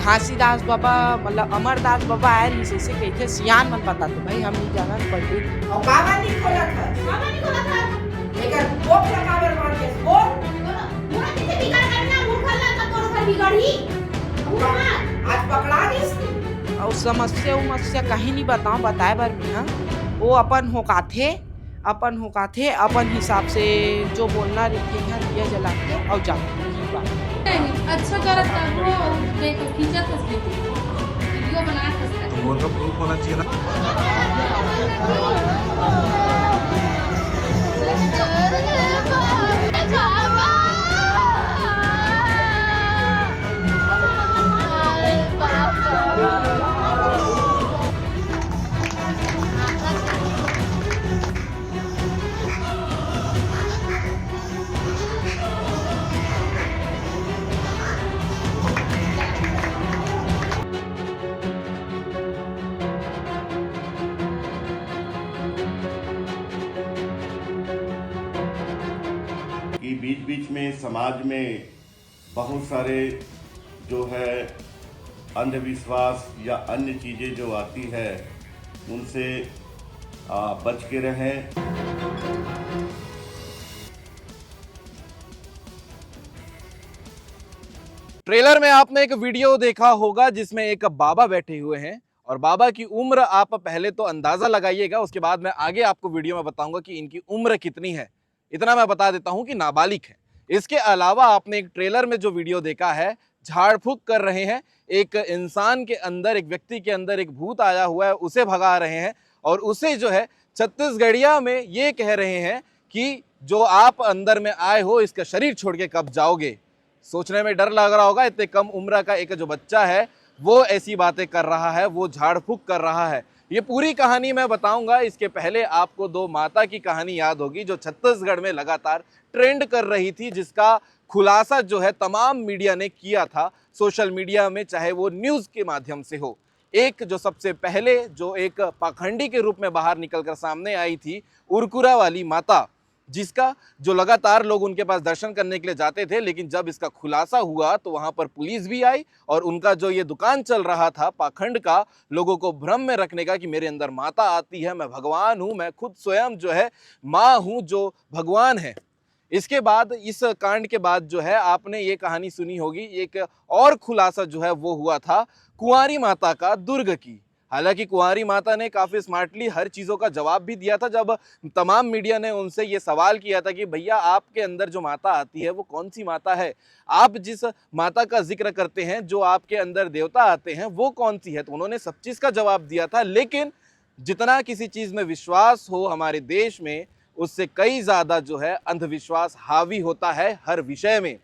घासीदास बाबा मतलब अमरदास बाबा आए जैसे कहते सियान मन बता तो भाई हम नहीं जाना पंडित और बाबा नहीं खोला था बाबा नहीं खोला था लेकिन कोप लगावर मान के कोप पूरा किसे बिगाड़ करना मुंह खोलना का तोड़ कर बिगाड़ी आज पकड़ा गई और समस्या कहीं नहीं बताए बार में हाँ वो अपन होकाथे अपन हिसाब से जो बोलना रहते हैं दिया जलाते और जाते यही बात अच्छा करत था वो देखो खींचा था वीडियो बना था तो वो का प्रूफ होना चाहिए ना। कि बीच बीच में समाज में बहुत सारे जो है अंधविश्वास या अन्य चीज़ें जो आती है उनसे बच के रहें। ट्रेलर में आपने एक वीडियो देखा होगा जिसमें एक बाबा बैठे हुए हैं और बाबा की उम्र आप पहले तो अंदाजा लगाइएगा, उसके बाद मैं आगे आपको वीडियो में बताऊंगा कि इनकी उम्र कितनी है। इतना मैं बता देता हूं कि नाबालिग है। इसके अलावा आपने एक ट्रेलर में जो वीडियो देखा है, झाड़ फूक कर रहे हैं, एक इंसान के अंदर, एक व्यक्ति के अंदर एक भूत आया हुआ है, उसे भगा रहे हैं और उसे जो है छत्तीसगढ़िया में ये कह रहे हैं कि जो आप अंदर में आए हो इसका शरीर छोड़ के कब जाओगे। सोचने में डर लग रहा होगा, इतने कम उम्र का एक जो बच्चा है वो ऐसी बातें कर रहा है, वो झाड़ फूक कर रहा है। ये पूरी कहानी मैं बताऊंगा। इसके पहले आपको दो माता की कहानी याद होगी जो छत्तीसगढ़ में लगातार ट्रेंड कर रही थी, जिसका खुलासा जो है तमाम मीडिया ने किया था, सोशल मीडिया में, चाहे वो न्यूज़ के माध्यम से हो। एक जो सबसे पहले जो एक पाखंडी के रूप में बाहर निकलकर सामने आई थी, उरकुरा वाली माता, जिसका जो लगातार लोग उनके पास दर्शन करने के लिए जाते थे, लेकिन जब इसका खुलासा हुआ तो वहां पर पुलिस भी आई और उनका जो ये दुकान चल रहा था पाखंड का, लोगों को भ्रम में रखने का कि मेरे अंदर माता आती है, मैं भगवान हूं, मैं खुद स्वयं जो है माँ हूं जो भगवान है। इसके बाद, इस कांड के बाद जो है आपने ये कहानी सुनी होगी, एक और खुलासा जो है वो हुआ था कुंवारी माता का, दुर्ग की। हालांकि कुंवारी माता ने काफ़ी स्मार्टली हर चीज़ों का जवाब भी दिया था जब तमाम मीडिया ने उनसे ये सवाल किया था कि भैया आपके अंदर जो माता आती है वो कौन सी माता है, आप जिस माता का जिक्र करते हैं, जो आपके अंदर देवता आते हैं वो कौन सी है। तो उन्होंने सब चीज़ का जवाब दिया था, लेकिन जितना किसी चीज़ में विश्वास हो हमारे देश में, उससे कई ज़्यादा जो है अंधविश्वास हावी होता है हर विषय में।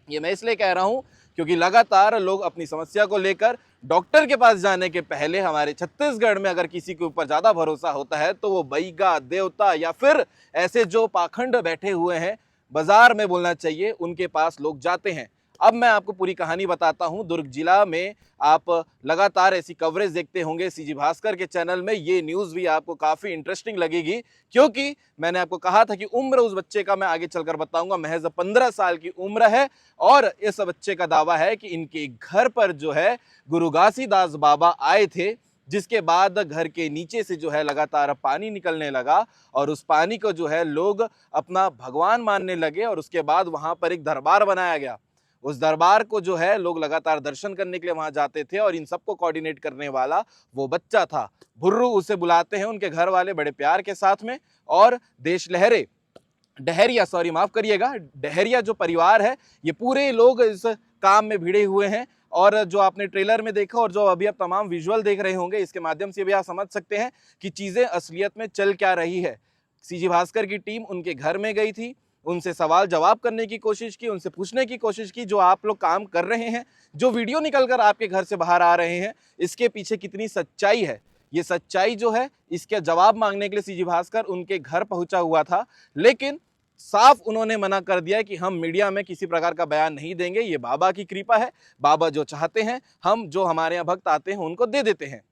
ये मैं इसलिए कह रहा हूँ क्योंकि लगातार लोग अपनी समस्या को लेकर डॉक्टर के पास जाने के पहले, हमारे छत्तीसगढ़ में अगर किसी के ऊपर ज़्यादा भरोसा होता है तो वो बैगा, देवता या फिर ऐसे जो पाखंड बैठे हुए हैं, बाजार में बोलना चाहिए, उनके पास लोग जाते हैं। अब मैं आपको पूरी कहानी बताता हूं। दुर्ग जिला में आप लगातार ऐसी कवरेज देखते होंगे सीजी भास्कर के चैनल में। ये न्यूज़ भी आपको काफ़ी इंटरेस्टिंग लगेगी क्योंकि मैंने आपको कहा था कि उम्र उस बच्चे का मैं आगे चलकर बताऊंगा, महज 15 साल की उम्र है और इस बच्चे का दावा है कि इनके घर पर जो है गुरु घासीदास बाबा आए थे, जिसके बाद घर के नीचे से जो है लगातार पानी निकलने लगा और उस पानी को जो है लोग अपना भगवान मानने लगे और उसके बाद वहाँ पर एक दरबार बनाया गया। उस दरबार को जो है लोग लगातार दर्शन करने के लिए वहां जाते थे और इन सबको कोऑर्डिनेट करने वाला वो बच्चा था, भुर्रू उसे बुलाते हैं उनके घर वाले बड़े प्यार के साथ में। और डहरिया जो परिवार है, ये पूरे लोग इस काम में भिड़े हुए हैं। और जो आपने ट्रेलर में देखा और जो अभी आप तमाम विजुअल देख रहे होंगे, इसके माध्यम से भी आप समझ सकते हैं कि चीज़ें असलियत में चल क्या रही है। सीजी भास्कर की टीम उनके घर में गई थी, उनसे सवाल जवाब करने की कोशिश की, उनसे पूछने की कोशिश की जो आप लोग काम कर रहे हैं, जो वीडियो निकलकर आपके घर से बाहर आ रहे हैं, इसके पीछे कितनी सच्चाई है। ये सच्चाई जो है, इसके जवाब मांगने के लिए सीजी भास्कर उनके घर पहुंचा हुआ था, लेकिन साफ उन्होंने मना कर दिया कि हम मीडिया में किसी प्रकार का बयान नहीं देंगे, ये बाबा की कृपा है, बाबा जो चाहते हैं हम, जो हमारे यहाँ भक्त आते हैं उनको दे देते हैं।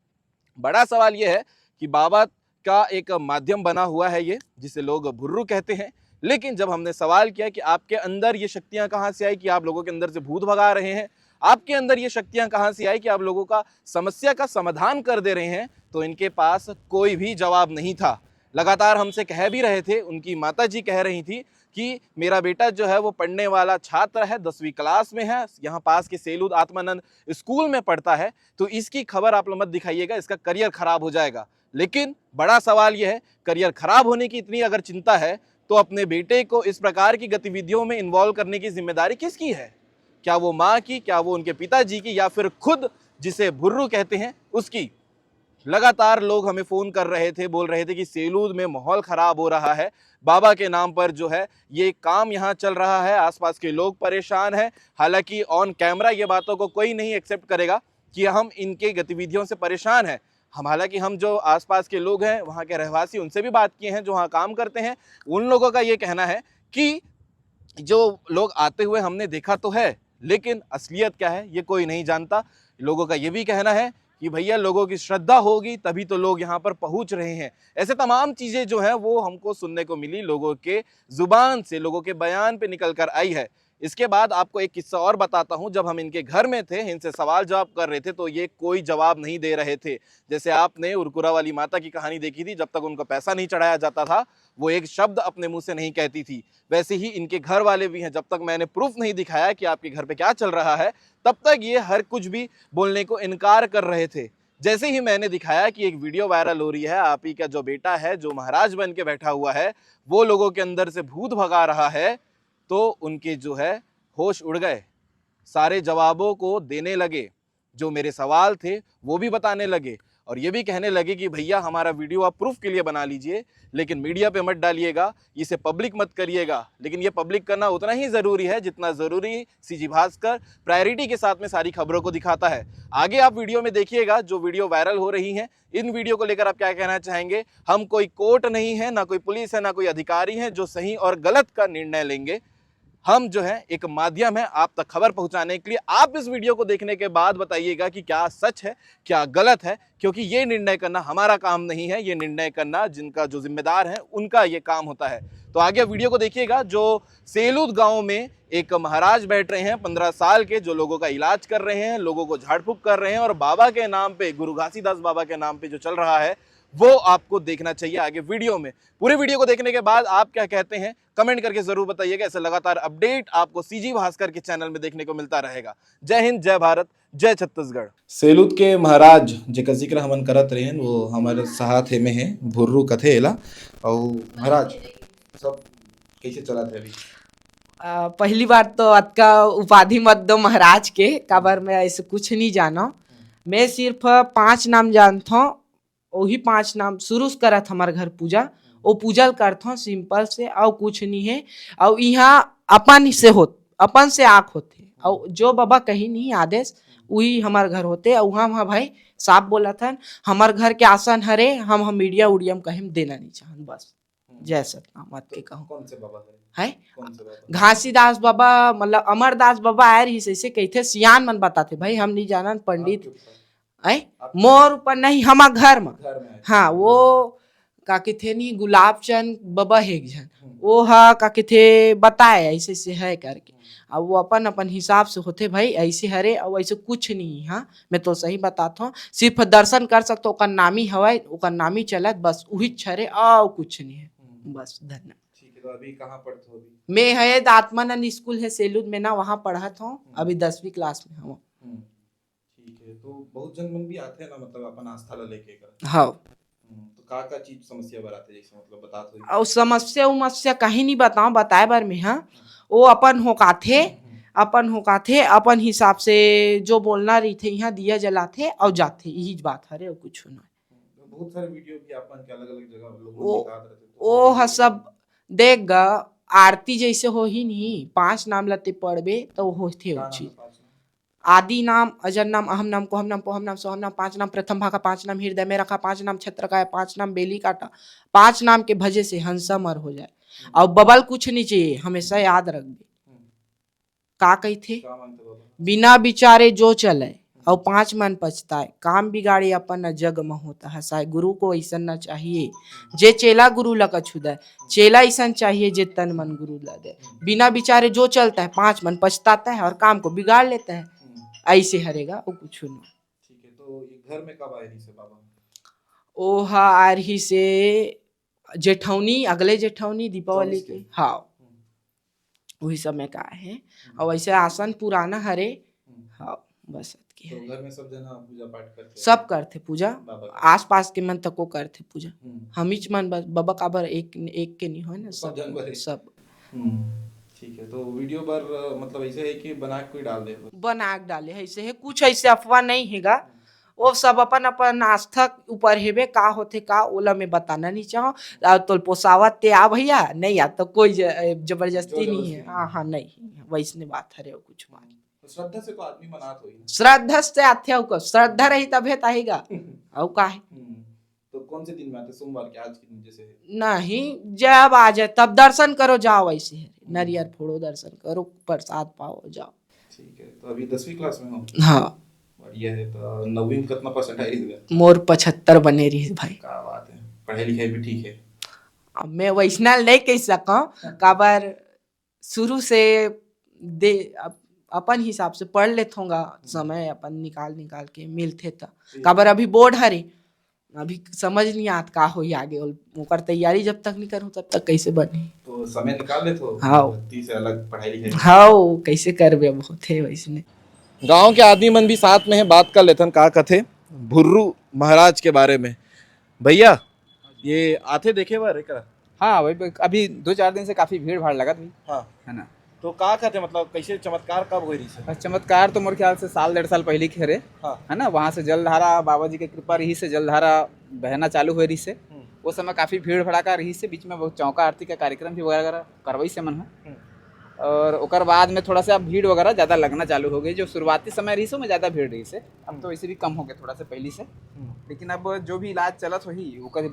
बड़ा सवाल ये है कि बाबा का एक माध्यम बना हुआ है ये, जिसे लोग भुर्रू कहते हैं, लेकिन जब हमने सवाल किया कि आपके अंदर ये शक्तियां कहाँ से आई कि आप लोगों के अंदर से भूत भगा रहे हैं, आपके अंदर ये शक्तियां कहां से आई कि आप लोगों का समस्या का समाधान कर दे रहे हैं? तो इनके पास कोई भी जवाब नहीं था। लगातार हमसे कह भी रहे थे, उनकी माता जी कह रही थी कि मेरा बेटा जो है वो पढ़ने वाला छात्र है, 10वीं क्लास में है, यहाँ पास के सेलूद आत्मानंद स्कूल में पढ़ता है, तो इसकी खबर आप लोग मत दिखाइएगा, इसका करियर खराब हो जाएगा। लेकिन बड़ा सवाल यह है, करियर खराब होने की इतनी अगर चिंता है तो अपने बेटे को इस प्रकार की गतिविधियों में इन्वॉल्व करने की जिम्मेदारी किसकी है? क्या वो माँ की, क्या वो उनके पिताजी की, या फिर खुद जिसे भुर्रू कहते हैं उसकी? लगातार लोग हमें फोन कर रहे थे, बोल रहे थे कि सेलूद में माहौल खराब हो रहा है, बाबा के नाम पर जो है ये काम यहाँ चल रहा है, आसपास के लोग परेशान हैं। हालांकि ऑन कैमरा ये बातों को कोई नहीं एक्सेप्ट करेगा कि हम इनके गतिविधियों से परेशान हैं। हालांकि हम जो आसपास के लोग हैं, वहाँ के रहवासी, उनसे भी बात किए हैं जो वहाँ काम करते हैं, उन लोगों का ये कहना है कि जो लोग आते हुए हमने देखा तो है, लेकिन असलियत क्या है ये कोई नहीं जानता। लोगों का ये भी कहना है कि भैया लोगों की श्रद्धा होगी तभी तो लोग यहाँ पर पहुँच रहे हैं। ऐसे तमाम चीज़ें जो हैं वो हमको सुनने को मिली, लोगों के ज़ुबान से, लोगों के बयान पे निकल कर आई है। इसके बाद आपको एक किस्सा और बताता हूँ। जब हम इनके घर में थे, इनसे सवाल जवाब कर रहे थे, तो ये कोई जवाब नहीं दे रहे थे। जैसे आपने उरकुरा वाली माता की कहानी देखी थी, जब तक उनको पैसा नहीं चढ़ाया जाता था वो एक शब्द अपने मुंह से नहीं कहती थी, वैसे ही इनके घर वाले भी हैं। जब तक मैंने प्रूफ नहीं दिखाया कि आपके घर पे क्या चल रहा है, तब तक ये हर कुछ भी बोलने को इनकार कर रहे थे। जैसे ही मैंने दिखाया कि एक वीडियो वायरल हो रही है, आप ही का जो बेटा है जो महाराज बन के बैठा हुआ है वो लोगों के अंदर से भूत भगा रहा है, तो उनके जो है होश उड़ गए, सारे जवाबों को देने लगे, जो मेरे सवाल थे वो भी बताने लगे, और ये भी कहने लगे कि भैया हमारा वीडियो आप प्रूफ के लिए बना लीजिए, लेकिन मीडिया पे मत डालिएगा, इसे पब्लिक मत करिएगा। लेकिन ये पब्लिक करना उतना ही ज़रूरी है जितना ज़रूरी सीजी भास्कर प्रायोरिटी के साथ में सारी खबरों को दिखाता है। आगे आप वीडियो में देखिएगा जो वीडियो वायरल हो रही हैं, इन वीडियो को लेकर आप क्या कहना चाहेंगे? हम कोई कोर्ट नहीं है, ना कोई पुलिस है, ना कोई अधिकारी है जो सही और गलत का निर्णय लेंगे। हम जो है एक माध्यम है आप तक खबर पहुंचाने के लिए। आप इस वीडियो को देखने के बाद बताइएगा कि क्या सच है, क्या गलत है, क्योंकि ये निर्णय करना हमारा काम नहीं है, ये निर्णय करना जिनका जो जिम्मेदार है उनका ये काम होता है। तो आगे वीडियो को देखिएगा। जो सेलूद गांव में एक महाराज बैठ रहे हैं 15 साल के, जो लोगों का इलाज कर रहे हैं, लोगों को झाड़ फूक कर रहे हैं, और बाबा के नाम पे, गुरु घासीदास बाबा के नाम पे जो चल रहा है वो आपको देखना चाहिए आगे वीडियो में। पूरे वीडियो को देखने के बाद आप क्या कहते हैं कमेंट करके जरूर बताइएगा। ऐसे लगातार अपडेट आपको सीजी भास्कर के चैनल में देखने को मिलता रहेगा। जय हिंद, जय भारत, जय छत्तीसगढ़। सेलूद के महाराज जेकर जिक्र हमन करत रहे वो हमारे साथ में है भुर्रू कथे एला। और महाराज सब कैसे चलत है अभी? पहली बार तो अतका उपाधि मत दो महाराज के, काबर मैं ऐसे कुछ नहीं जाना। मैं सिर्फ 5 नाम जानता हूँ, वही 5 नाम शुरू करत हमारे घर पूजा, वो पूजल करता हूँ सिंपल से, और कुछ नहीं है। और यहाँ अपन से अपन से आँख होते, और जो बाबा कहीं नहीं आदेश वही हमारे घर होते। और वहाँ भाई साफ बोला था हमारे घर के आसन हरे, हम मीडिया उडियम कहीं देना नहीं चाहन, बस जय सतनाम मत के कहूँ। कौन से बाबा है? घासीदास बाबा, मतलब अमरदास बाबा आए रही से कहते, सियान मन बताते भाई, हम नहीं जानन पंडित है मोर ऊपर नहीं, हमार घर में। हाँ, वो का थे नहीं गुलाब चंद बाबा है जन, वो हा का थे बताए ऐसे से है करके। अब वो अपन अपन हिसाब से होते भाई, ऐसे हरे और ऐसे कुछ नहीं। हाँ, मैं तो सही बताता हूँ, सिर्फ दर्शन कर सकते, ओकर नामी हवाई, ओकर नामी चलत, बस वही छरे और कुछ नहीं है, बस। धन्यवाद। ठीक है, तो अभी कहाँ पढ़ते हो? मैं है आत्मानंद स्कूल है सेलूद में ना, वहाँ पढ़त हूँ, अभी 10वीं क्लास में हूँ। ठीक है, तो बहुत जन मन भी आते हैं ना, मतलब अपन आस्था ला लेके कर। हाँ, तो का चीज समस्या बराते जैसे मतलब बता दो। और समस्या कहीं नहीं बताऊं, बताए बार में। हाँ, वो अपन होकाथे, अपन हिसाब से जो बोलना रही थे, यहाँ दिया जलाते और जाते, यही बात हरे और कुछ नहीं। बहुत सारे वीडियो भी अपन के अलग अलग जगह लोग दिखा रहे थे, वो है सब देख गा, आरती जैसे हो ही नहीं, 5 नाम लते पढ़बे तो होते वो चीज। आदि नाम, अजर नाम, अहम नाम, कोहम नाम, पोहम नाम, सोहम नाम, 5 नाम, प्रथम भागा 5 नाम, हृदय में रखा 5 नाम, छत्र का 5 नाम, बेली काटा 5 नाम के भजे से हंसा मर हो जाए। और बबल कुछ नहीं चाहिए, हमेशा याद रख दे। का कही थे, बिना विचारे जो चले और 5 मन पछताए, काम बिगाड़े अपन जग में होता है साय। गुरु को ऐसा न चाहिए जे चेला गुरु लका छुदा, चेला ऐसा चाहिए जे तन मन गुरु ला दे। बिना विचारे जो चलता है 5 मन पछताता है और काम को बिगाड़ लेता है। ऐसे हरेगा वो कुछ नहीं। ठीक है, तो ये घर में कब आए रही से बाबा? ओहा आ रही से जेठौनी, अगले जेठौनी दीपावली 24 के, के। हाँ वही समय का है। और वैसे आसन पुराना हरे, हाँ बस के तो हरे। घर में सब जना पूजा पाठ करते सब करते पूजा, बाबा का? आस पास के मन तको करते पूजा। हम्म, हम ही मन बस बाबा काबर एक के नहीं हो ना, सब जन भरे। सब ठीक है, तो वीडियो पर मतलब ऐसे है कि बना के कोई डाल दे? बना के डाले है, ऐसे है कुछ ऐसे अफवाह नहीं हैगा। वो सब अपन अपन आस्था के ऊपर हेबे, का होते का ओला में बताना नहीं चाहो। तो पोसावत ते आ भैया नहीं आ तो कोई जबरदस्ती नहीं है। हाँ हाँ नहीं वैसने बात हरे वो कुछ बात। तो श्रद्धा से तो आदमी मनात होई ना। श्रद्धा से आथे को श्रद्धा रही तबे आएगा। और का है तो कौन से दिन में आते? सोमवार के, आज के दिन जैसे? नहीं, जब आ जाए तब दर्शन करो जाओ, ऐसे है नरियर फोड़ो दर्शन करो प्रसाद पाओ जाओ। ठीक है, तो अभी 10वीं क्लास में हो? हाँ बढ़िया है। तो 9वीं में कितना परसेंट आई रही? मोर 75 बने रही भाई। क्या बात है, पढ़ाई लिखाई भी ठीक है? अब मैं वैसना नहीं कह सका, काबर शुरू से दे अपन हिसाब से पढ़ लेत होगा, समय अपन निकाल के मिलते था। काबर अभी बोर्ड हरे, अभी समझ नहीं आत का हो आगे, ओकर तैयारी जब तक नहीं करूँ तब तक कैसे बने। तो समय निकाल ले तो हाँ। भक्ति से अलग पढ़ाई लिखाई? हाँ कैसे करबे, बहुत है वैसने। गांव के आदमी मन भी साथ में है, बात कर लेथन का कथे भुर्रू महाराज के बारे में। भैया ये आते देखे बार एकरा? हाँ भाई, अभी 2-4 दिन से काफी भीड़ भाड़ लगा थी। हाँ है ना। तो का कहते मतलब कैसे चमत्कार कब हुई रही से? चमत्कार तो मोर ख्याल से 1.5 साल पहले के हरे। हाँ। है ना, वहाँ से जलधारा बाबा जी के कृपा रही से जलधारा बहना चालू हुई रही से। वो समय काफी भीड़ भड़ाका रही से, बीच में बहुत चौका आरती का कार्यक्रम भी वगैरह करवाई से मन है। और ओकर बाद में थोड़ा सा भीड़ वगैरह ज़्यादा लगना चालू हो गई। जो शुरुआती समय रही सो में ज़्यादा भीड़ रही से, अब तो वैसे भी कम हो गया थोड़ा सा पहले से। लेकिन अब जो भी इलाज चलत हो ही ओकर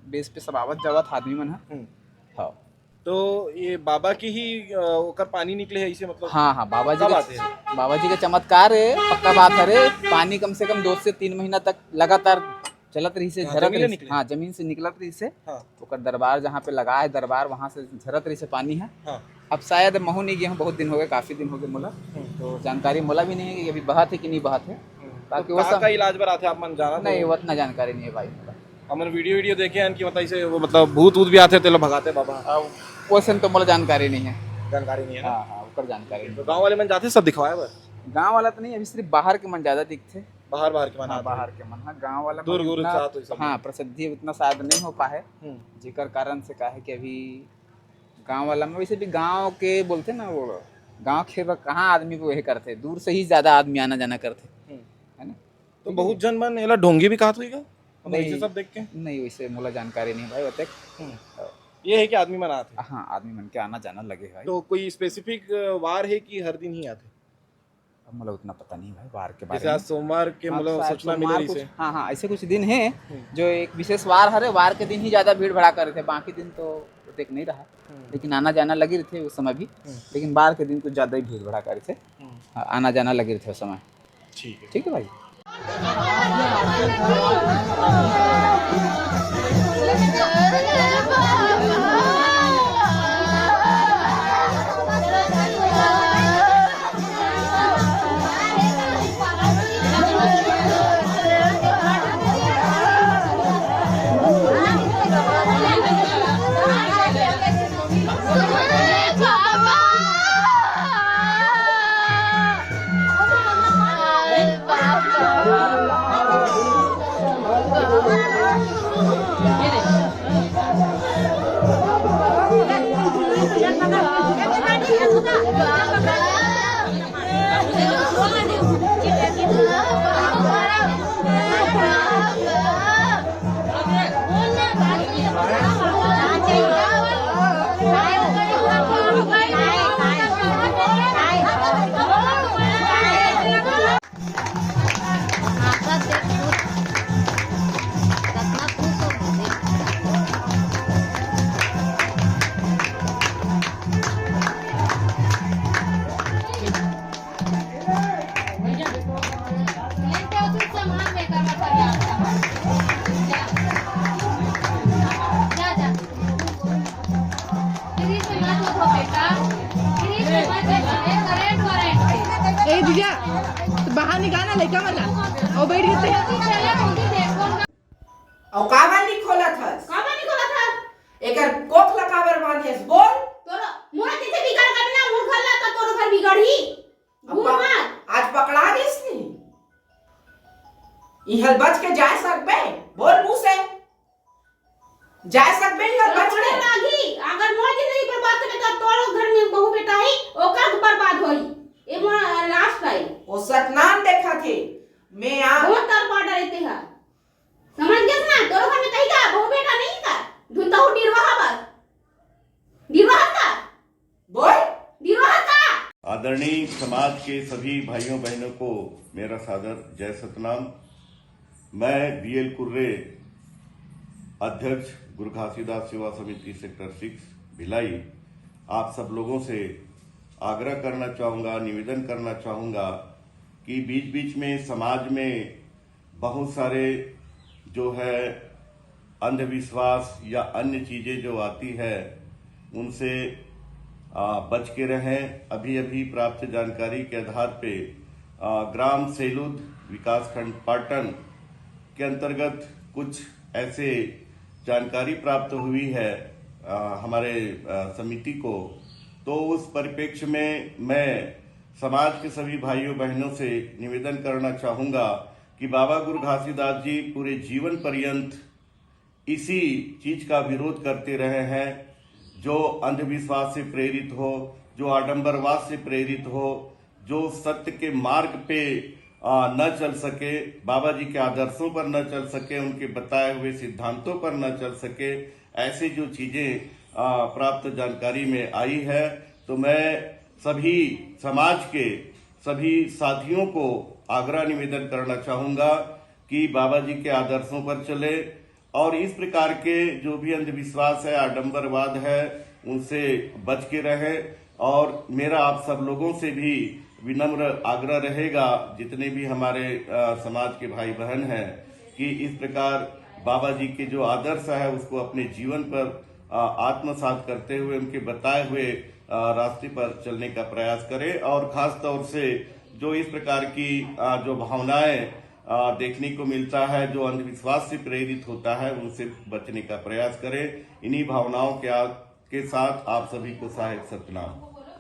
बेस पे सब आवत जावत आदमी मन है। हाँ तो ये बाबा की ही ओकर पानी निकले है इसे मतलब? हाँ हाँ, बाबा कब जी आते हैं? के बाबा जी का चमत्कार है, पक्का बात है। पानी कम से कम 2 से 3 महीना तक लगातार चलत रही से, हाँ, झरत जमीन रही निकले? हाँ जमीन से निकलत रही से। हाँ। ओकर दरबार जहाँ पे लगा है दरबार, वहाँ से झरत रही से पानी है। हाँ। अब शायद महू नहीं गया हूँ, बहुत दिन हो गए, काफी दिन हो गए मोला, तो जानकारी मोला भी नहीं है कि अभी बहत है कि नहीं बहत है। बाकी वो सब का इलाज पर आते आप मन जाना? नहीं, उतना जानकारी नहीं है भाई मोला। हमन वीडियो देखे हैं कि मतलब इसे वो मतलब भूत भी आते थे, लोग भगाते बाबा। वो सन तो मोला जानकारी नहीं है। जानकारी नहीं है ना? हाँ हाँ, ऊपर जानकारी नहीं। तो गांव वाले मन जाते सब दिखवाए बस? गांव वाला तो नहीं, अभी सिर्फ बाहर के मन ज्यादा दिखते। बाहर के मन हाँ, आते बाहर के मन। हाँ, गांव वाला दूर मन दूर उतना- जात होई सब। हाँ, प्रसिद्धि उतना शायद नहीं हो पाए, जेकर कारण से का है कि अभी गांव वाला में वैसे भी गांव के बोलते ना, वो गांव के कहाँ आदमी वो ये करते, दूर से ही ज्यादा आदमी आना जाना करते, है ना। तो बहुत जन मन एला ढोंगी भी कहत होईगा नहीं। ऐसे सब देख के? नहीं, वैसे मोला जानकारी नहीं भाई होते। ये है कि आदमी मन आते? हाँ, आदमी मन के आना जाना लगे भाई। तो कोई स्पेसिफिक वार है कि हर दिन ही आते? अब मोला उतना पता नहीं भाई बाहर के बारे जैसे आज में। सोमवार के हाँ, मतलब शायद सूचना सोमवार मिल रही कुछ- से। हाँ हाँ, ऐसे कुछ दिन है जो एक विशेष वार हरे, वार के दिन ही ज्यादा भीड़ भड़ा कर रहे थे, बाकी दिन तो देख नहीं रहा। लेकिन आना जाना लगे रहे थे उस समय भी, लेकिन वार के दिन कुछ ज्यादा ही भीड़ भड़ा कर रहे थे। हाँ, आना जाना लगे रहे थे उस समय। ठीक है भाई। लड़का वाला और बैठ गए और काबर नहीं खोलत हस काबर नहीं खोला था एकर कोख लकाबर बांधेस बोल तोरा मोरा जैसे बिगाड़ करना मुंह खल्ला तो तोर घर बिगड़ी घूर मत आज पकड़ा गेस नी इहल बच के जा सकबे बोल मुंह से जा सकबे इहल बच बचड़े के लागी अगर मोर जिंदगी बर्बाद करे तो तोरो घर में बहू बेटा ही ओकर बर्बाद होई ए मोर लास्ट है ओ सतनाम देखा थे मैं आ बहुत तर पाड़ रहते हैं समझ गए ना तोरो घर में कहीं का बहू बेटा नहीं का धुंता हो डिरवा बस डिरवा का बोल डिरवा का आदरणीय समाज के सभी भाइयों बहनों को मेरा सादर जय सतनाम। मैं बीएल कुर्रे अध्यक्ष गुरु घासीदास सेवा समिति सेक्टर 6 भिलाई आप सब लोगों से आग्रह करना चाहूँगा, निवेदन करना चाहूँगा कि बीच बीच में समाज में बहुत सारे जो है अंधविश्वास या अन्य चीज़ें जो आती है उनसे बच के रहें। अभी अभी प्राप्त जानकारी के आधार पे ग्राम सेलूद विकासखंड पाटन के अंतर्गत कुछ ऐसे जानकारी प्राप्त हुई है हमारे समिति को, तो उस परिप्रेक्ष्य में मैं समाज के सभी भाइयों बहनों से निवेदन करना चाहूँगा कि बाबा गुरु घासीदास जी पूरे जीवन पर्यंत इसी चीज का विरोध करते रहे हैं, जो अंधविश्वास से प्रेरित हो, जो आडंबरवाद से प्रेरित हो, जो सत्य के मार्ग पे न चल सके, बाबा जी के आदर्शों पर न चल सके, उनके बताए हुए सिद्धांतों पर न चल सके, ऐसी जो चीजें प्राप्त जानकारी में आई है, तो मैं सभी समाज के सभी साथियों को आग्रह निवेदन करना चाहूंगा कि बाबा जी के आदर्शों पर चले और इस प्रकार के जो भी अंधविश्वास है, आडंबरवाद है, उनसे बच के रहे। और मेरा आप सब लोगों से भी विनम्र आग्रह रहेगा, जितने भी हमारे समाज के भाई बहन हैं, कि इस प्रकार बाबा जी के जो आदर्श है उसको अपने जीवन पर आत्मसात करते हुए उनके बताए हुए रास्ते पर चलने का प्रयास करें। और खास तौर से जो इस प्रकार की जो भावनाएं देखने को मिलता है, जो अंधविश्वास से प्रेरित होता है, उनसे बचने का प्रयास करें। इन्हीं भावनाओं के साथ आप सभी को साहेब सतनाम।